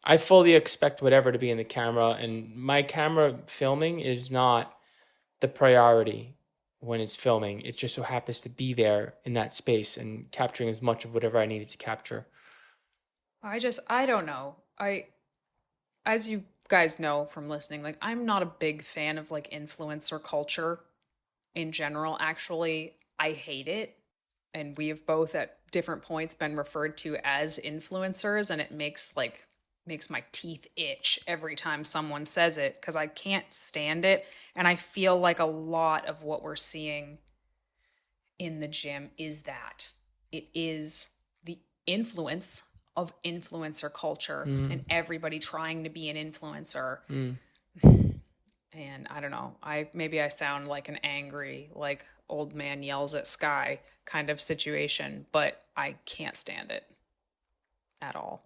Speaker 2: I fully expect whatever to be in the camera, and my camera filming is not the priority when it's filming. It just so happens to be there in that space and capturing as much of whatever I needed to capture.
Speaker 1: I don't know. As you guys know from listening, like I'm not a big fan of like influencer culture in general. Actually, I hate it. And we have both at different points been referred to as influencers, and it makes my teeth itch every time someone says it because I can't stand it. And I feel like a lot of what we're seeing in the gym is that it is the influence of influencer culture and everybody trying to be an influencer. And I don't know, maybe I sound like an angry, like old man yells at sky kind of situation, but I can't stand it at all.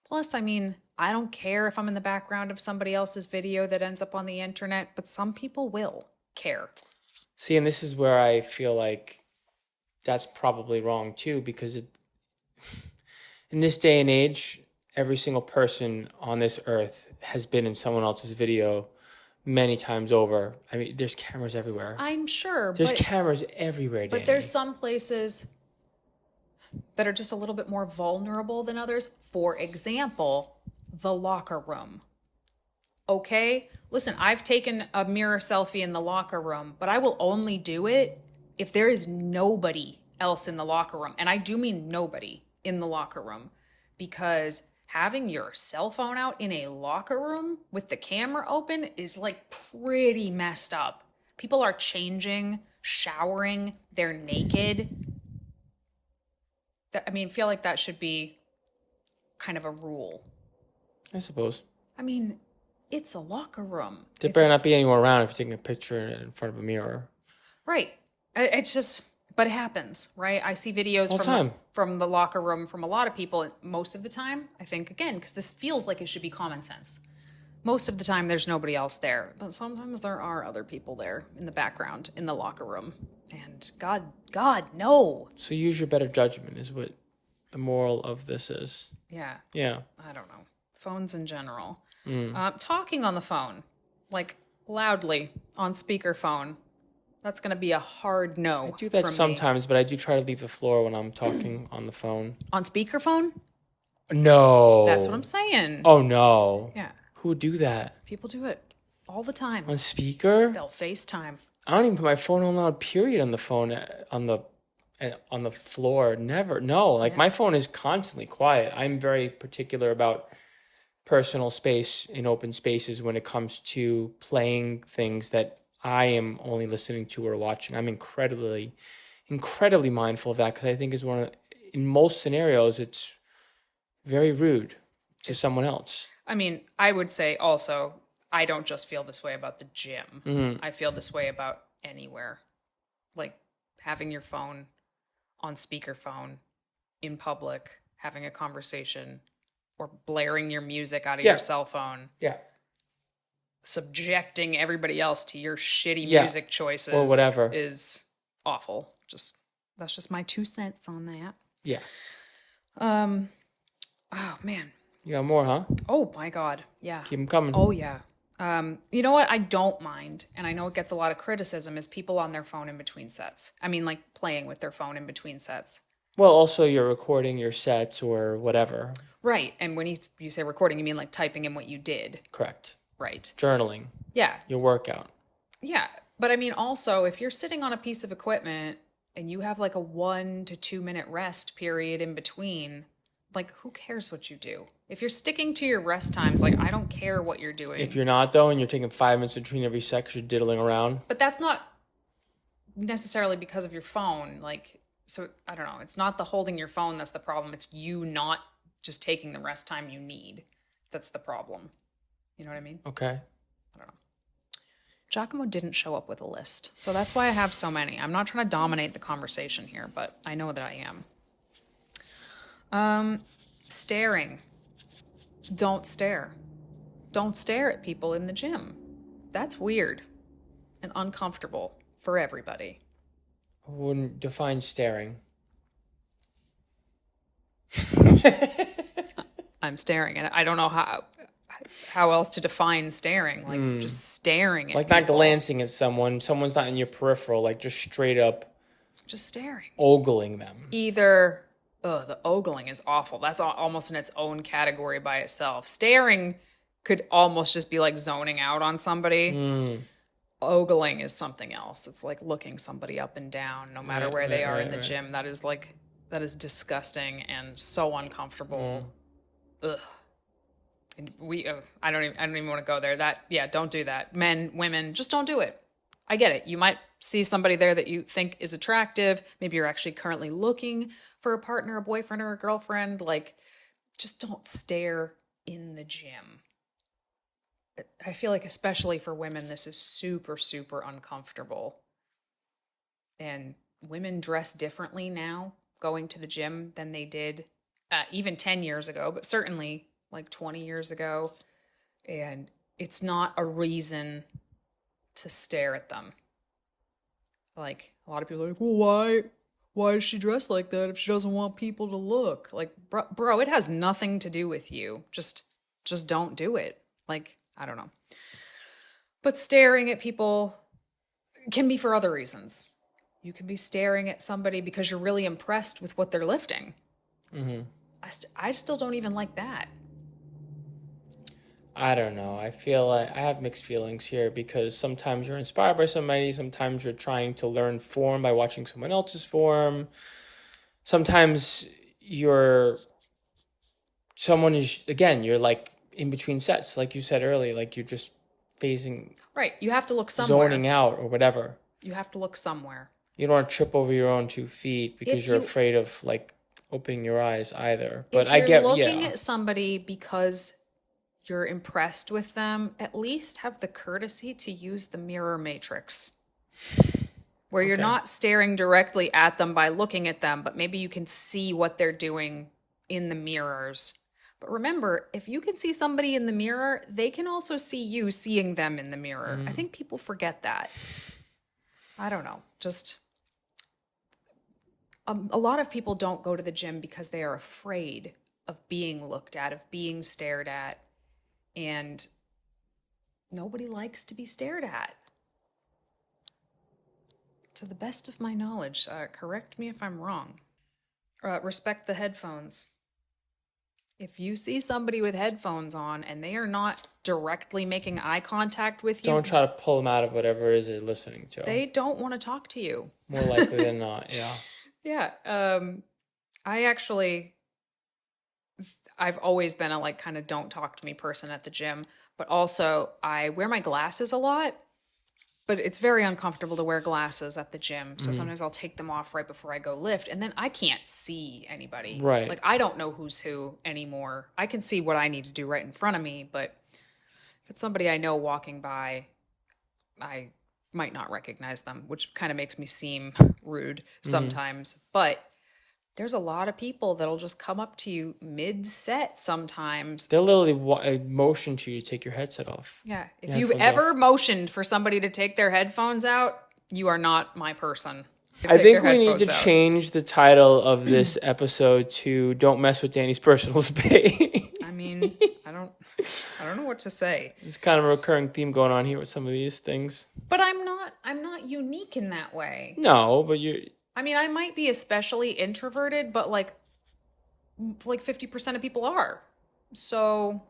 Speaker 1: Plus, I mean, I don't care if I'm in the background of somebody else's video that ends up on the internet, but some people will care.
Speaker 2: See, and this is where I feel like that's probably wrong too, because in this day and age, every single person on this earth has been in someone else's video many times over. I mean, there's cameras everywhere.
Speaker 1: I'm sure.
Speaker 2: There's cameras everywhere, Danny.
Speaker 1: But there's some places that are just a little bit more vulnerable than others. For example, the locker room. Okay? Listen, I've taken a mirror selfie in the locker room, but I will only do it if there is nobody else in the locker room. And I do mean nobody in the locker room, because having your cell phone out in a locker room with the camera open is like pretty messed up. People are changing, showering, they're naked. I mean, I feel like that should be kind of a rule.
Speaker 2: I suppose.
Speaker 1: I mean, it's a locker room.
Speaker 2: There better not be anyone around if you're taking a picture in front of a mirror.
Speaker 1: Right. It's just, but it happens, right? I see videos from the locker room from a lot of people. Most of the time, I think, again, because this feels like it should be common sense. Most of the time, there's nobody else there. But sometimes there are other people there in the background, in the locker room. And God, no.
Speaker 2: So use your better judgment is what the moral of this is.
Speaker 1: Yeah.
Speaker 2: Yeah.
Speaker 1: I don't know. Phones in general. Talking on the phone, like loudly on speakerphone, that's going to be a hard no.
Speaker 2: I do that sometimes, but I do try to leave the floor when I'm talking on the phone.
Speaker 1: On speakerphone?
Speaker 2: No.
Speaker 1: That's what I'm saying.
Speaker 2: Oh, no.
Speaker 1: Yeah.
Speaker 2: Who would do that?
Speaker 1: People do it all the time.
Speaker 2: On speaker?
Speaker 1: They'll FaceTime.
Speaker 2: I don't even put my phone on loud, period, on the phone, on the floor. Never. No, like my phone is constantly quiet. I'm very particular about personal space in open spaces when it comes to playing things that I am only listening to or watching. I'm incredibly mindful of that, because I think is in most scenarios, it's very rude to someone else.
Speaker 1: I mean, I would say also, I don't just feel this way about the gym. I feel this way about anywhere. Like having your phone on speakerphone in public, having a conversation, or blaring your music out of your cell phone.
Speaker 2: Yeah.
Speaker 1: Subjecting everybody else to your shitty music choices
Speaker 2: or whatever
Speaker 1: is awful. That's just my 2 cents on that.
Speaker 2: Yeah.
Speaker 1: Oh man.
Speaker 2: You got more, huh?
Speaker 1: Oh my God. Yeah.
Speaker 2: Keep them coming.
Speaker 1: Oh yeah. You know what I don't mind, and I know it gets a lot of criticism, is people on their phone in between sets. I mean, like playing with their phone in between sets.
Speaker 2: Well, also you're recording your sets or whatever.
Speaker 1: Right. And when you say recording, you mean like typing in what you did.
Speaker 2: Correct.
Speaker 1: Right.
Speaker 2: Journaling.
Speaker 1: Yeah.
Speaker 2: Your workout.
Speaker 1: Yeah. But I mean, also, if you're sitting on a piece of equipment and you have like a 1 to 2 minute rest period in between, like, who cares what you do? If you're sticking to your rest times, like, I don't care what you're doing.
Speaker 2: If you're not, though, and you're taking 5 minutes between every set 'cause you're diddling around.
Speaker 1: But that's not necessarily because of your phone. Like, so I don't know. It's not the holding your phone that's the problem. It's you not just taking the rest time you need. That's the problem. You know what I mean?
Speaker 2: Okay.
Speaker 1: I don't know. 𝐬𝐿𝐫𝐞 didn't show up with a list. So that's why I have so many. I'm not trying to dominate the conversation here, but I know that I am. Staring. Don't stare. Don't stare at people in the gym. That's weird and uncomfortable for everybody.
Speaker 2: I wouldn't define staring.
Speaker 1: I'm staring, and I don't know how else to define staring. Like just staring at
Speaker 2: Like
Speaker 1: people.
Speaker 2: not glancing at someone. Someone's not in your peripheral. Like just straight up
Speaker 1: Just staring.
Speaker 2: ogling them.
Speaker 1: Either, the ogling is awful. That's almost in its own category by itself. Staring could almost just be like zoning out on somebody. Ogling is something else. It's like looking somebody up and down, no matter where they are in the gym. That is disgusting and so uncomfortable. Ugh. And I don't even want to go there. Don't do that. Men, women, just don't do it. I get it. You might see somebody there that you think is attractive. Maybe you're actually currently looking for a partner, a boyfriend, or a girlfriend. Like, just don't stare in the gym. I feel like especially for women, this is super, super uncomfortable. And women dress differently now going to the gym than they did even 10 years ago, but certainly like 20 years ago. And it's not a reason to stare at them. Like, a lot of people are like, well, why does she dress like that if she doesn't want people to look? Like, bro, it has nothing to do with you. Just don't do it. Like, I don't know. But staring at people can be for other reasons. You can be staring at somebody because you're really impressed with what they're lifting. Mm-hmm. I still don't even like that.
Speaker 2: I don't know. I feel like I have mixed feelings here because sometimes you're inspired by somebody. Sometimes you're trying to learn form by watching someone else's form. Sometimes you're like in between sets, like you said earlier, like you're just phasing.
Speaker 1: Right. You have to look somewhere.
Speaker 2: Zoning out or whatever.
Speaker 1: You have to look somewhere.
Speaker 2: You don't want to trip over your own 2 feet because you're afraid of like opening your eyes either. But
Speaker 1: if you're looking at somebody because you're impressed with them, at least have the courtesy to use the mirror matrix. Where you're not staring directly at them by looking at them, but maybe you can see what they're doing in the mirrors. But remember, if you can see somebody in the mirror, they can also see you seeing them in the mirror. I think people forget that. I don't know. Just a lot of people don't go to the gym because they are afraid of being looked at, of being stared at. And nobody likes to be stared at. To the best of my knowledge, correct me if I'm wrong. Respect the headphones. If you see somebody with headphones on and they are not directly making eye contact with you,
Speaker 2: don't try to pull them out of whatever it is they're listening to.
Speaker 1: They don't want to talk to you.
Speaker 2: More likely than not, yeah.
Speaker 1: Yeah. I've always been a like kind of don't talk to me person at the gym, but also I wear my glasses a lot, but it's very uncomfortable to wear glasses at the gym. So sometimes I'll take them off right before I go lift and then I can't see anybody.
Speaker 2: Right.
Speaker 1: Like I don't know who's who anymore. I can see what I need to do right in front of me, but if it's somebody I know walking by, I might not recognize them, which kind of makes me seem rude sometimes, but there's a lot of people that'll just come up to you mid-set sometimes.
Speaker 2: They'll literally motion to you to take your headset off.
Speaker 1: Yeah. If you've ever motioned for somebody to take their headphones out, you are not my person.
Speaker 2: I think we need to change the title of this episode to "Don't Mess with Danny's Personal Space."
Speaker 1: I mean, I don't know what to say.
Speaker 2: It's kind of a recurring theme going on here with some of these things.
Speaker 1: But I'm not unique in that way.
Speaker 2: No, but you're...
Speaker 1: I mean, I might be especially introverted, but like 50% of people are. So.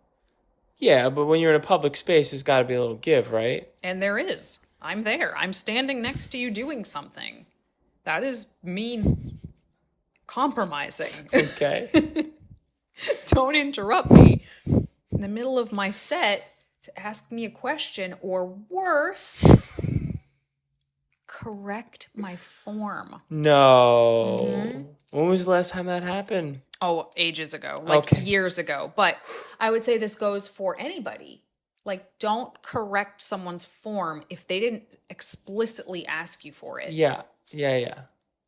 Speaker 2: Yeah, but when you're in a public space, there's got to be a little give, right?
Speaker 1: And there is. I'm there. I'm standing next to you doing something. That is me compromising.
Speaker 2: Okay.
Speaker 1: Don't interrupt me in the middle of my set to ask me a question or worse, correct my form.
Speaker 2: No. When was the last time that happened?
Speaker 1: Oh, ages ago, like years ago. But I would say this goes for anybody. Like, don't correct someone's form if they didn't explicitly ask you for it.
Speaker 2: Yeah.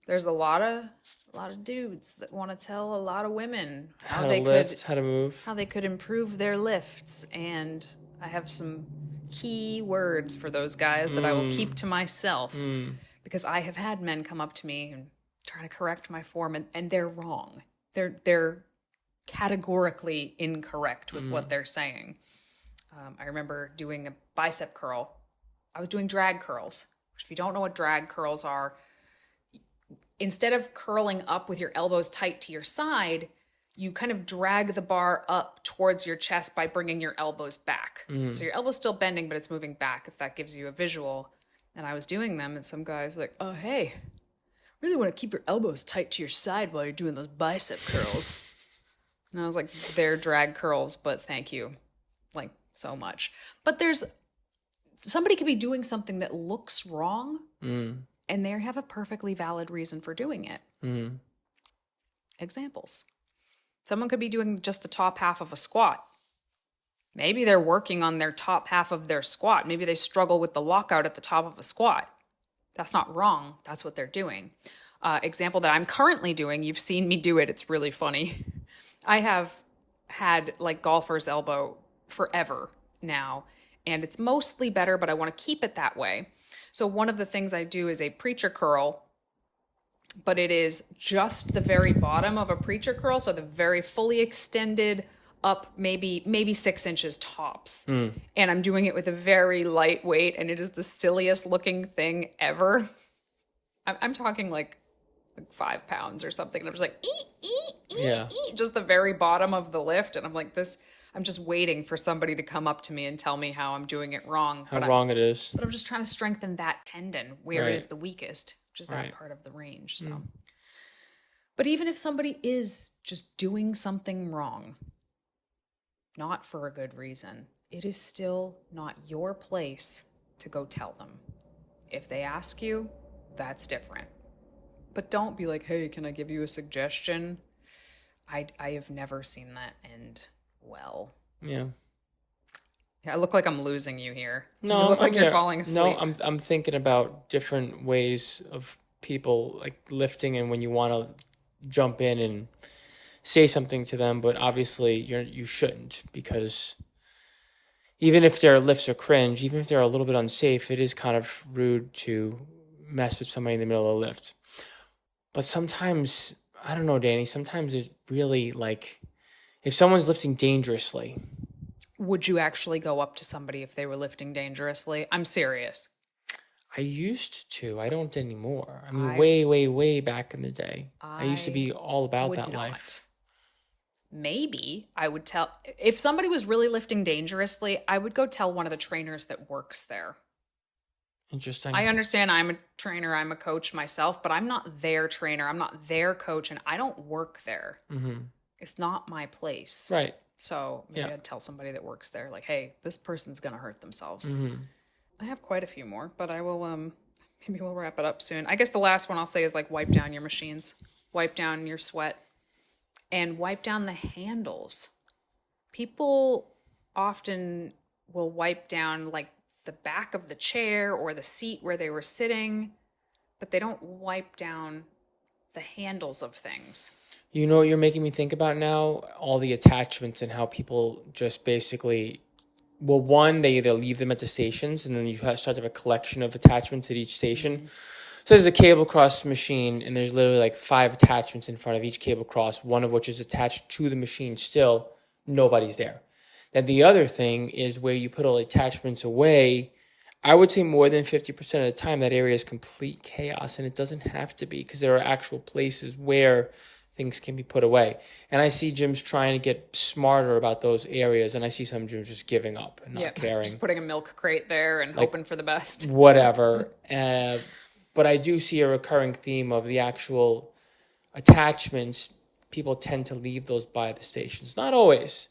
Speaker 1: There's a lot of dudes that want to tell a lot of women
Speaker 2: how to move,
Speaker 1: how they could improve their lifts. And I have some key words for those guys that I will keep to myself because I have had men come up to me and try to correct my form, and they're wrong. They're categorically incorrect with what they're saying. I remember doing a bicep curl. I was doing drag curls, which if you don't know what drag curls are, instead of curling up with your elbows tight to your side, you kind of drag the bar up towards your chest by bringing your elbows back. So your elbow's still bending, but it's moving back, if that gives you a visual. And I was doing them, and some guy's like, oh, hey, really want to keep your elbows tight to your side while you're doing those bicep curls. And I was like, they're drag curls, but thank you. Like, so much. But somebody could be doing something that looks wrong, and they have a perfectly valid reason for doing it. Examples. Someone could be doing just the top half of a squat. Maybe they're working on their top half of their squat. Maybe they struggle with the lockout at the top of a squat. That's not wrong. That's what they're doing. Example that I'm currently doing, you've seen me do it. It's really funny. I have had like golfer's elbow forever now, and it's mostly better, but I want to keep it that way. So one of the things I do is a preacher curl, but it is just the very bottom of a preacher curl, so the very fully extended up maybe 6 inches tops. And I'm doing it with a very light weight, and it is the silliest looking thing ever. I'm talking like 5 pounds or something, and I'm just like, just the very bottom of the lift, and I'm like this. I'm just waiting for somebody to come up to me and tell me how I'm doing it wrong.
Speaker 2: How wrong it is.
Speaker 1: But I'm just trying to strengthen that tendon where it is the weakest, which is that part of the range. So, but even if somebody is just doing something wrong, not for a good reason, it is still not your place to go tell them. If they ask you, that's different. But don't be like, hey, can I give you a suggestion? I have never seen that end well. Yeah, I look like I'm losing you here.
Speaker 2: No,
Speaker 1: you look like you're falling asleep.
Speaker 2: No, I'm thinking about different ways of people like lifting, and when you want to jump in and say something to them, but obviously you shouldn't, because even if their lifts are cringe, even if they're a little bit unsafe, it is kind of rude to mess with somebody in the middle of a lift. But sometimes, I don't know, Danny, sometimes it's really like, if someone's lifting dangerously.
Speaker 1: Would you actually go up to somebody if they were lifting dangerously? I'm serious.
Speaker 2: I used to. I don't anymore. I mean, way back in the day. I used to be all about that life.
Speaker 1: Maybe I would tell, if somebody was really lifting dangerously, I would go tell one of the trainers that works there.
Speaker 2: Interesting.
Speaker 1: I understand I'm a trainer, I'm a coach myself, but I'm not their trainer, I'm not their coach, and I don't work there. It's not my place.
Speaker 2: Right.
Speaker 1: So maybe I'd tell somebody that works there, like, hey, this person's going to hurt themselves. I have quite a few more, but I will, maybe we'll wrap it up soon. I guess the last one I'll say is like wipe down your machines, wipe down your sweat, and wipe down the handles. People often will wipe down like the back of the chair or the seat where they were sitting, but they don't wipe down the handles of things.
Speaker 2: You know what you're making me think about now? All the attachments and how people just basically, well, one, they either leave them at the stations, and then you start to have a collection of attachments at each station. So there's a cable cross machine, and there's literally like 5 attachments in front of each cable cross, one of which is attached to the machine still. Nobody's there. Then the other thing is where you put all the attachments away. I would say more than 50% of the time that area is complete chaos, and it doesn't have to be, because there are actual places where things can be put away. And I see gyms trying to get smarter about those areas, and I see some gyms just giving up and not caring.
Speaker 1: Just putting a milk crate there and hoping for the best.
Speaker 2: Whatever. But I do see a recurring theme of the actual attachments. People tend to leave those by the stations. Not always.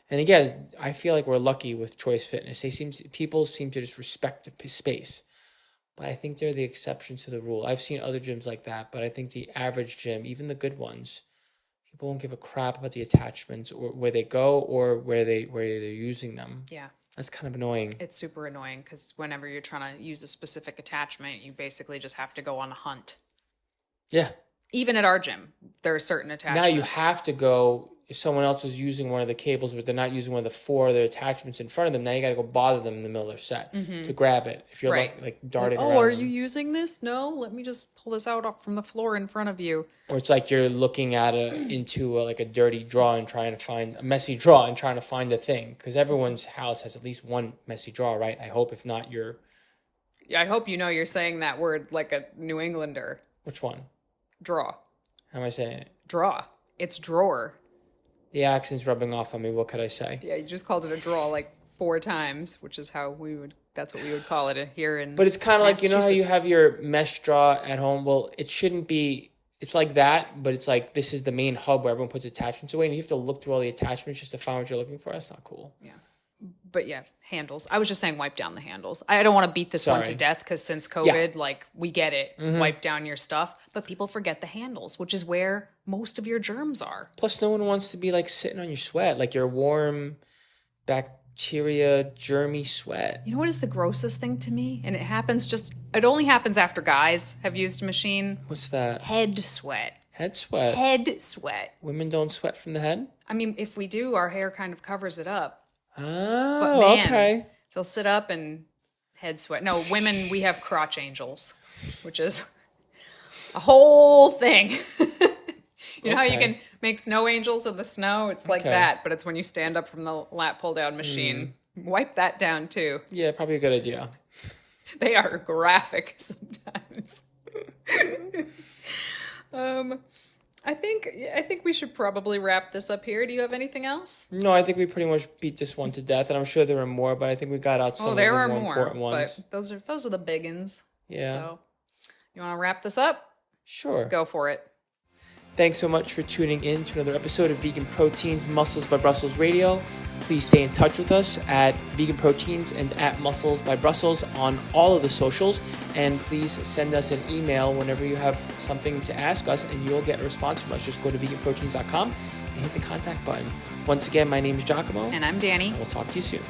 Speaker 2: And again, I feel like we're lucky with Choice Fitness. People seem to just respect the space. but I think they're the exception to the rule. I've seen other gyms like that, but I think the average gym, even the good ones, people won't give a crap about the attachments or where they go or where they're using them.
Speaker 1: Yeah.
Speaker 2: That's kind of annoying.
Speaker 1: It's super annoying because whenever you're trying to use a specific attachment, you basically just have to go on a hunt.
Speaker 2: Yeah.
Speaker 1: Even at our gym, there are certain attachments.
Speaker 2: Now you have to go, if someone else is using one of the cables, but they're not using one of the 4 other attachments in front of them, now you got to go bother them in the middle of their set to grab it. If you're like darting around.
Speaker 1: Oh, are you using this? No, let me just pull this out from the floor in front of you.
Speaker 2: Or it's like you're looking at into a dirty drawer and trying to find a messy drawer and trying to find a thing. Because everyone's house has at least one messy drawer, right? I hope. If not, you're...
Speaker 1: Yeah, I hope you know you're saying that word like a New Englander.
Speaker 2: Which one?
Speaker 1: Draw.
Speaker 2: How am I saying it?
Speaker 1: Draw. It's drawer.
Speaker 2: The accent's rubbing off on me. What could I say?
Speaker 1: Yeah, you just called it a draw like 4 times, which is that's what we would call it here in
Speaker 2: But it's kind of like, you know how you have your mesh drawer at home? Well, it shouldn't be, it's like that, but it's like this is the main hub where everyone puts attachments away and you have to look through all the attachments just to find what you're looking for. That's not cool.
Speaker 1: Yeah. But yeah, handles. I was just saying wipe down the handles. I don't want to beat this one to death because since COVID, we get it. Wipe down your stuff. But people forget the handles, which is where most of your germs are.
Speaker 2: Plus, no one wants to be sitting on your sweat, like your warm bacteria, germy sweat.
Speaker 1: You know what is the grossest thing to me? And it only happens after guys have used a machine.
Speaker 2: What's that?
Speaker 1: Head sweat.
Speaker 2: Head sweat?
Speaker 1: Head sweat.
Speaker 2: Women don't sweat from the head?
Speaker 1: I mean, if we do, our hair kind of covers it up.
Speaker 2: Oh,
Speaker 1: but man,
Speaker 2: okay.
Speaker 1: They'll sit up and head sweat. No, women, we have crotch angels, which is a whole thing. You know how you can make snow angels in the snow? It's like that, but it's when you stand up from the lat pull down machine. Wipe that down too.
Speaker 2: Yeah, probably a good idea.
Speaker 1: They are graphic sometimes. I think we should probably wrap this up here. Do you have anything else?
Speaker 2: No, I think we pretty much beat this one to death, and I'm sure there are more, but I think we got out some of the more important ones.
Speaker 1: But those are the big ones.
Speaker 2: Yeah.
Speaker 1: So, you want to wrap this up?
Speaker 2: Sure.
Speaker 1: Go for it.
Speaker 2: Thanks so much for tuning in to another episode of Vegan Proteins Muscles by Brussels Radio. Please stay in touch with us at Vegan Proteins and at Muscles by Brussels on all of the socials. And please send us an email whenever you have something to ask us, and you'll get a response from us. Just go to veganproteins.com and hit the contact button. Once again, my name is 𝐬𝐮𝐬𝐜𝐫𝐽.
Speaker 1: And I'm Danny.
Speaker 2: And we'll talk to you soon.